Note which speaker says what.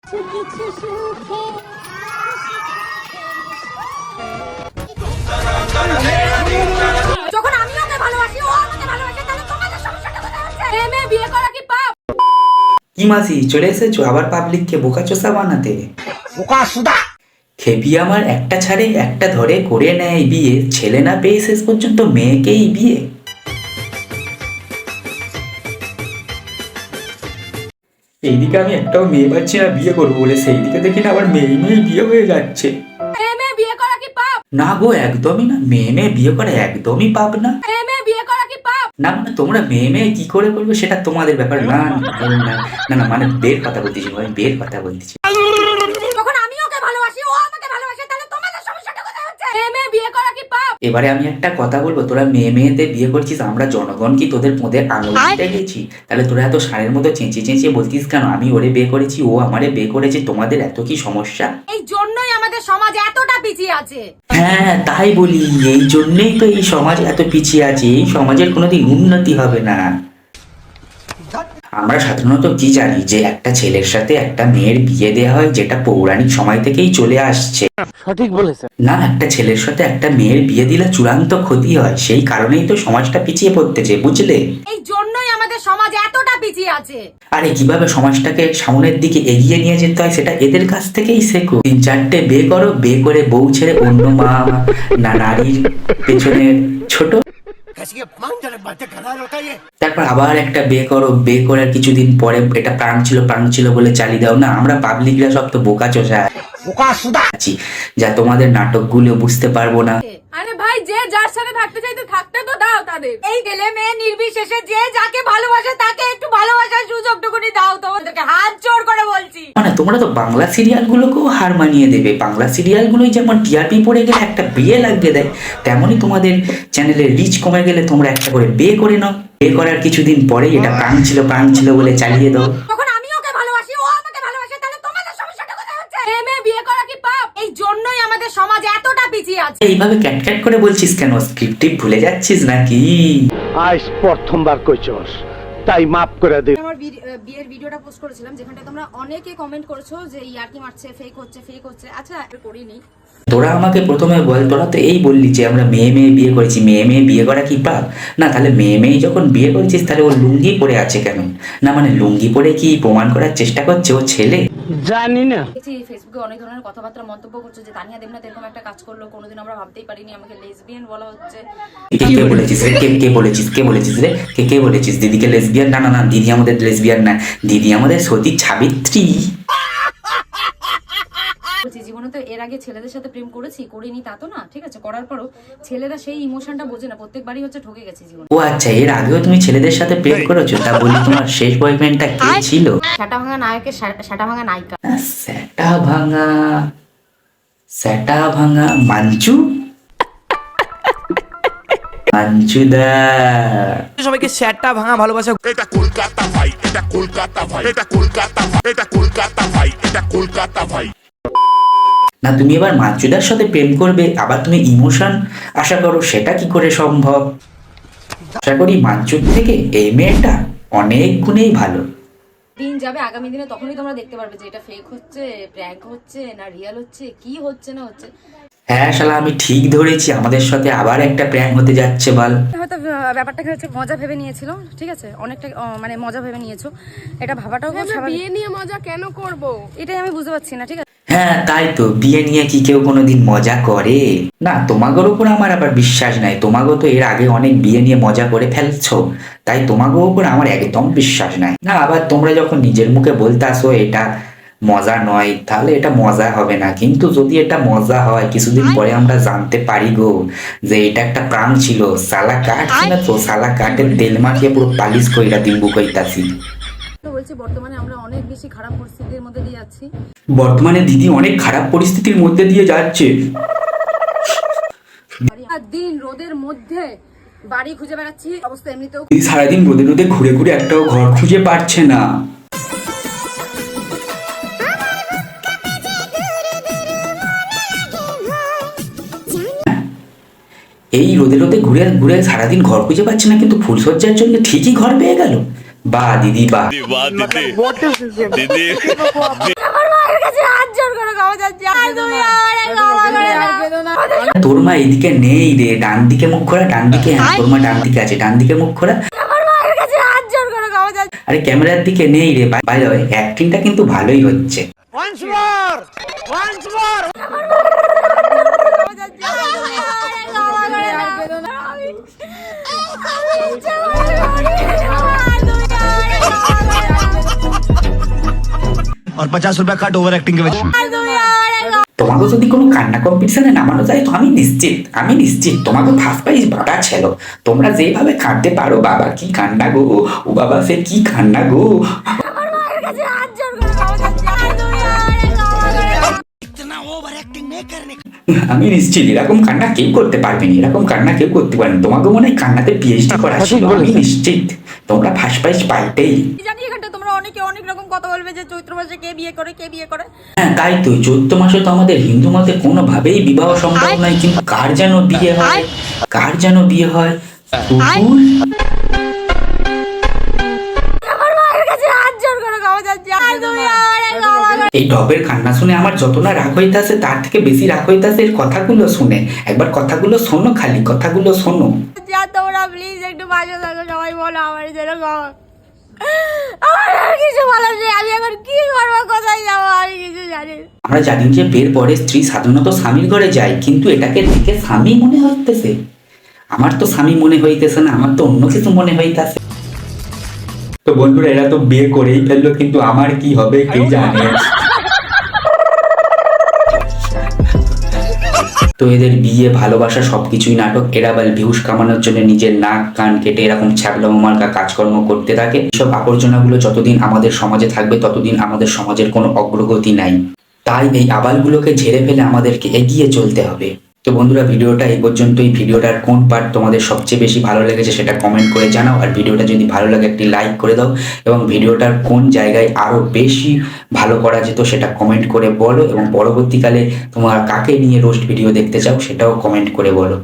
Speaker 1: যখন আমি ওকে ভালোবাসি ও আমাকে ভালোবাসে তাহলে তোমাদের সমস্যাটা কোথায় হচ্ছে? মেয়ে বিয়ে করা কি পাপ?
Speaker 2: কি মাসি চলে এসেছো আবার পাবলিককে বোকাচোষা বানাতে? খেপি আমার একটা ছাড়ে একটা ধরে করে নেয় বিয়ে, ছেলে না পেয়ে শেষ পর্যন্ত মেয়েকেই বিয়ে। এইদিকে আমি একটাও মেয়ে পাচ্ছি না বিয়ে করবো বলে, সেই দিকে দেখি না আবার মেয়ে মেয়ে বিয়ে হয়ে যাচ্ছে।
Speaker 1: মেয়ে বিয়ে করা কি পাপ?
Speaker 2: না গো একদমই না, মেয়ে মেয়ে বিয়ে করা একদমই পাপ না।
Speaker 1: মেয়ে বিয়ে করা কি পাপ?
Speaker 2: না মানে তোমরা মেয়ে মেয়ে কি করে করবে সেটা তোমাদের ব্যাপার। না না না মানে বের কথা বলতেছি, আমি বের কথা বলতেছি।
Speaker 1: যখন আমি ওকে ভালোবাসি ও আমাকে ভালোবাসে তাহলে তোমাদের সমস্যাটা কোথায় হচ্ছে? মেয়ে বিয়ে করা কি পাপ?
Speaker 2: এবারে আমি একটা কথা বলবো, তোরা মেয়ে মেয়েদের বিয়ে করছিস, আমরা জনগণ কি তোদের পোঁদের আঙুল দিতে গেছি? তাহলে তোরা এত ষাঁড়ের মতো চেঁচিয়ে চেঁচিয়ে বলতিস কেন আমি ওরে বিয়ে করেছি ও আমারে বিয়ে করেছে? তোমাদের এত কি সমস্যা?
Speaker 1: এই জন্যই আমাদের সমাজ এতটা পিছিয়ে আছে।
Speaker 2: হ্যাঁ তাই বলি, এই জন্যই তো এই সমাজ এত পিছিয়ে আছে, এই সমাজের কোনোদিন উন্নতি হবে না। আমরা সাধারণত কি জানি যে একটা ছেলের সাথে একটা মেয়ের বিয়ে দেওয়া হয়, যেটা পৌরাণিক সময় থেকেই চলে আসছে।
Speaker 3: সঠিক বলেছেন।
Speaker 2: না একটা ছেলের সাথে একটা মেয়ের বিয়ে দিলে চূড়ান্ত ক্ষতি হয়, সেই কারণেই তো সমাজটা পিছিয়ে পড়তেছে, বুঝলে?
Speaker 1: এই জন্যই আমাদের সমাজ এতটা পিছিয়ে আছে।
Speaker 2: আরে কিভাবে সমাজটাকে সামনের দিকে এগিয়ে নিয়ে যেতে হয় সেটা এদের কাছ থেকেই শেখো। 3-4টে বিয়ে করো, বিয়ে করে বউ ছেড়ে অন্য মা না নারীর পেছনে ছোট, তারপর আবার একটা বিয়ে করো, বিয়ে করে কিছুদিন পরে এটা প্রাণ ছিল বলে চালিয়ে দাও। না আমরা পাবলিকরা সব তো বোকাচোষা আছি, যা তোমাদের নাটকগুলো বুঝতে পারবো না।
Speaker 1: আরে ভাই যে যার সাথে থাকতে চাইতে থাকতে তো দাও তাদের। এই ছেলে মেয়ে নির্বিশেষে যে যাকে ভালোবাসে তাকে একটু ভালোবাসার সুযোগটুকুনি দাও, তোমাদেরকে হাত জোড় করে বলছি।
Speaker 2: মানে তোমরা তো বাংলা সিরিয়ালগুলোকেও হার মানিয়ে দেবে। বাংলা সিরিয়ালগুলোই যেমন টিআরপি পড়ে গেলে একটা বিয়ে লাগিয়ে দেয়, তেমনই তোমাদের চ্যানেলের রিচ কমে গেলে তোমরা একটা করে বিয়ে করে নাও, বিয়ে করার কিছুদিন পরেই এটা প্রাণ ছিল বলে চালিয়ে দাও।
Speaker 1: যখন আমি ওকে ভালোবাসি ও আমাকে ভালোবাসে তাহলে তোমাদের সমস্যাটা কোথায় হচ্ছে? মেয়ে বিয়ে করা কি পাপ? এই জন্যই আমাদের সমাজ এতটা পিছিয়ে আছে।
Speaker 2: এইভাবে ক্যাটক্যাট করে বলছিস কেন? স্ক্রিপ্ট ভুলে যাচ্ছিস নাকি?
Speaker 3: আজ প্রথমবার কইছস, তাই মাফ করে দে।
Speaker 1: আমার বিয়ের ভিডিওটা পোস্ট করেছিলাম যেখানটা তোমরা অনেকে কমেন্ট করেছো যে ইয়ার্কি মারছে, ফেক হচ্ছে। আচ্ছা করিনি।
Speaker 2: তোরা আমাকে প্রথমে বল, তোরা তো এই বললি যে আমরা মেয়ে মেয়ে বিয়ে করেছি, মেয়ে মেয়ে বিয়ে করা কি পাপ? না তাহলে মেয়ে মেয়ে যখন বিয়ে করেছিস তাহলে ও লুঙ্গি পরে আছে কেন? না মানে লুঙ্গি পরে কি প্রমাণ করার চেষ্টা করছে ও ছেলে?
Speaker 3: জানি না।
Speaker 1: ফেসবুকে অনেক ধরনের কথাবার্তা মন্তব্য করছে যে তানিয়া দেবনাথ এরকম একটা কাজ করলো, কোনোদিন আমরা ভাবতেই পারিনি, আমাকে লেসবিয়ান বলা হচ্ছে।
Speaker 2: কে বলেছিস রে? কে বলেছিস রে? কে বলেছিস দিদিকে লেসবিয়ান? না না না, দিদি আমাদের লেসবিয়ান না, দিদি আমাদের সতী সাবিত্রী।
Speaker 1: জীবনে তো এর আগে ছেলেদের সাথে প্রেম করিনি তা তো না, ঠিক আছে, করার পরও ছেলেরা সেই ইমোশনটা বোঝে না, প্রত্যেকবারই হচ্ছে ঠকে গেছে জীবনে।
Speaker 2: ও আচ্ছা, এর আগেও তুমি ছেলেদের সাথে প্রেম করেছো? তা বলি তোমার শেষ বয়ফ্রেন্ডটা কে ছিল?
Speaker 1: সাটা ভাঙা নায়কের সাটা ভাঙা নায়িকা।
Speaker 2: স্যাটা ভাঙা মাঞ্চুদা।
Speaker 4: সবাইকে স্যাটা ভাঙা ভালোবাসা।
Speaker 5: এটা কলকাতা ভাই, এটা কলকাতা ভাই, এটা কলকাতা ভাই, এটা কলকাতা ভাই, এটা কলকাতা ভাই।
Speaker 2: না তুমি এবার মাঞ্চুদার সাথে প্রেম করবে, আবার তুমি ইমোশন আশা করো, সেটা কি করে সম্ভব? আশা করি মাঞ্চুর থেকে এই মেয়েটা অনেক গুণেই ভালো।
Speaker 1: দিন যাবে আগামী দিনে, তখনই তোমরা দেখতে পারবে যে এটা ফেক হচ্ছে, প্র্যাঙ্ক হচ্ছে না রিয়েল হচ্ছে, কি হচ্ছে না হচ্ছে।
Speaker 2: হ্যাঁ শালা আমি ঠিক ধরেছি, আমাদের সাথে আবার একটা প্র্যাঙ্ক হতে যাচ্ছে বল।
Speaker 1: হয়তো ব্যাপারটাকে হচ্ছে মজা ভেবে নিয়েছিল, ঠিক আছে, অনেকটা মানে মজা ভেবে নিয়েছো, এটা ভাবাটাও খুব স্বাভাবিক। বিয়ে নিয়ে মজা কেন করব এটাই আমি বুঝতে পারছি না, ঠিক আছে।
Speaker 2: হ্যাঁ তাই তো, বিয়ে নিয়ে কি কেউ কোনোদিন মজা করে? না তোমাগোর উপর আমার আবার বিশ্বাস নাই, তোমাগো তো এর আগে অনেক বিয়ে নিয়ে মজা করে ফেলছো, তাই তোমাগোর উপর আমার একদম বিশ্বাস নাই। না আবার তোমরা যখন নিজের মুখে বলতে আসো এটা মজা নয়, তাহলে এটা মজা হবে না, কিন্তু যদি এটা মজা হয় কিছুদিন পরে আমরা জানতে পারি গো যে এটা একটা প্রাণ ছিল। সালা কাঠ ছিল তো, সালা কাঠের তেল মাখিয়ে পুরো পালিশ কইরা দিম্বু কইতাছি।
Speaker 1: বলছি বর্তমানে আমরা অনেক বেশি খারাপ পরিস্থিতির মধ্যে দিয়ে যাচ্ছি।
Speaker 2: বর্তমানে দিদি অনেক খারাপ পরিস্থিতির মধ্যে দিয়ে যাচ্ছে।
Speaker 1: দিন রোদের মধ্যে বাড়ি খুঁজে বেড়াচ্ছি, অবস্থা এমনিতেও
Speaker 2: সারাদিন রোদে রোদে ঘুরে ঘুরে একটাও ঘর খুঁজে পাচ্ছে না। এই রোদে রোদে ঘুরে ঘুরে সারাদিন ঘর খুঁজে পাচ্ছে না, কিন্তু ফুলসজ্জার জন্য ঠিকই ঘর পেয়ে গেল। বা দিদি বা
Speaker 5: দিদি
Speaker 2: তোর মা এইদিকে নেই রে, ডান দিকে মুখ করা, ডান দিকে, হ্যাঁ তোর মা ডান দিকে আছে, ডান দিকে মুখ করা।
Speaker 1: আমার মায়ের কাছে হাত জোর করে ক্ষমা চাচ্ছি।
Speaker 2: আরে ক্যামেরার দিকে নেই রে, বাই দ্য ওয়ে অ্যাক্টিংটা কিন্তু ভালোই হচ্ছে।
Speaker 6: और 50 रुपया कट ओवर एक्टिंग के वजह
Speaker 2: তোমাকে যদি কোনো কান্না কম্পিটিশনে নামানো যায় তো আমি নিশ্চিত তোমাকে ফার্স্ট প্রাইজ বাবা ছিল। তোমরা যেভাবে কাঁদতে পারো, বাবা কি কান্না গো, ও বাবা সে কি কান্না গো। আমি নিশ্চিত এরকম কান্না কেউ করতে পারবেনি, এরকম কান্না কেউ করতে পারেনি। তোমাকে মনে হয় কান্নাতে পিএইচডি করা ছিল। আমি নিশ্চিত তোমরা ফার্স্ট প্রাইজ পাইতেই।
Speaker 1: জানি এখানটা তোমরা অনেকে অনেক রকম কথা বলবে যে চৈত্র মাসে কে বিয়ে করে।
Speaker 2: হ্যাঁ তাই তো, চৈত্র মাসে তো আমাদের হিন্দু মতে কোনোভাবেই বিবাহ সম্ভব নয়, কিন্তু কার যেন বিয়ে হয়, কুকুর। এই ডবের কান্না শুনে আমার যত না রাগ হইতাছে তার থেকে বেশি রাগ হইতাছে এর কথাগুলো শুনে। একবার কথাগুলো শোনো, খালি কথাগুলো শোনো।
Speaker 1: তোমরা প্লিজ একটু পাশে থাকো, সবাই বলো আমার যেন আমার আর কিছু বলার নেই। আমি এখন কি করবো, কোথায় যাবো, আমি কিছু জানি না।
Speaker 2: আমরা জানি যে বিয়ের পরে স্ত্রী সাধারণত স্বামীর ঘরে যায়, কিন্তু এটাকে দেখে স্বামী মনে হইতেছে। আমার তো স্বামী মনে হইতেছে না, আমার তো অন্য কিছু মনে হইতেছে। তো বন্ধুরা এরা তো বিয়ে করেই ফেললো, কিন্তু আমার কি হবে কে জানে। তো এদের বিয়ে, ভালোবাসা সবকিছুই নাটক। এরা আবার ভিউজ কামানোর জন্য নিজের নাক কান কেটে এরকম ছ্যাবলামো মার্কা কাজকর্ম করতে থাকে। এসব আবর্জনাগুলো যতদিন আমাদের সমাজে থাকবে ততদিন আমাদের সমাজের কোনো অগ্রগতি নাই। তাই এই আবালগুলোকে ঝেড়ে ফেলে আমাদেরকে এগিয়ে চলতে হবে। তো বন্ধুরা ভিডিওটা এই পর্যন্তই। ভিডিওটার কোন পার্ট তোমাদের সবচেয়ে বেশি ভালো লেগেছে সেটা কমেন্ট করে জানাও। আর ভিডিওটা যদি ভালো লাগে একটি লাইক করে দাও, এবং ভিডিওটার কোন জায়গায় আরও বেশি ভালো করা যেত সেটা কমেন্ট করে বলো, এবং পরবর্তীকালে তোমরা কাকে নিয়ে রোস্ট ভিডিও দেখতে চাও সেটাও কমেন্ট করে বলো।